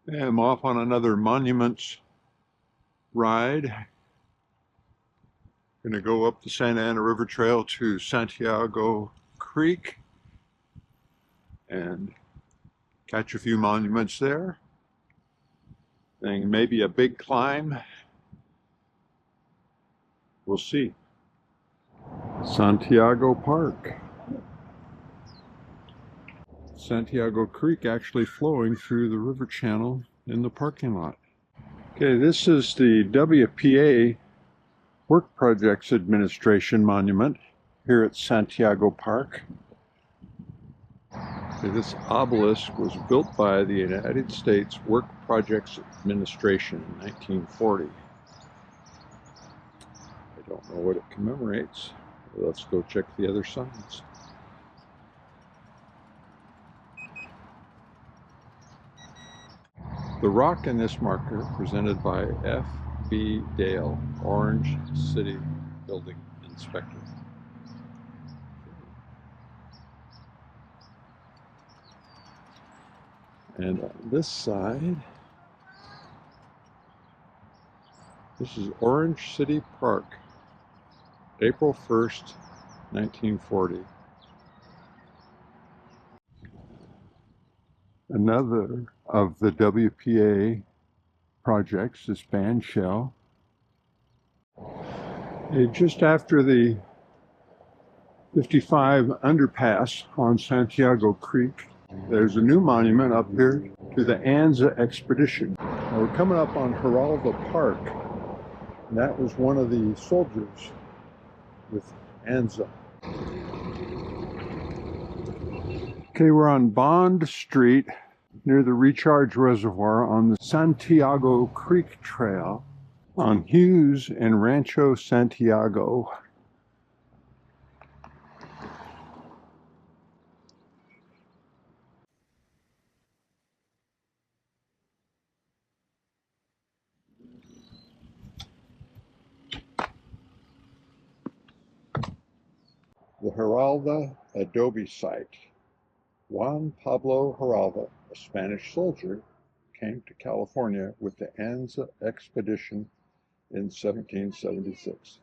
I'm off on another monuments ride. Going to go up the Santa Ana River Trail to Santiago Creek and catch a few monuments there. And maybe a big climb. We'll see. Santiago Park. Santiago Creek actually flowing through the river channel in the parking lot. Okay, this is the WPA Work Projects Administration Monument here at Santiago Park. Okay, this obelisk was built by the United States Work Projects Administration in 1940. I don't know what it commemorates. Let's go check the other sides. The rock in this marker presented by F.B. Dale, Orange City Building Inspector. And on this side, this is Orange City Park, April 1st, 1940. Another of the WPA projects is bandshell. Just after the 55 underpass on Santiago Creek, there's a new monument up here to the Anza expedition. Now we're coming up on Grijalva Park, and that was one of the soldiers with Anza. Okay, we're on Bond Street near the Recharge Reservoir on the Santiago Creek Trail on Hughes and Rancho Santiago. The Grijalva Adobe site. Juan Pablo Grijalva, a Spanish soldier, came to California with the Anza expedition in 1776.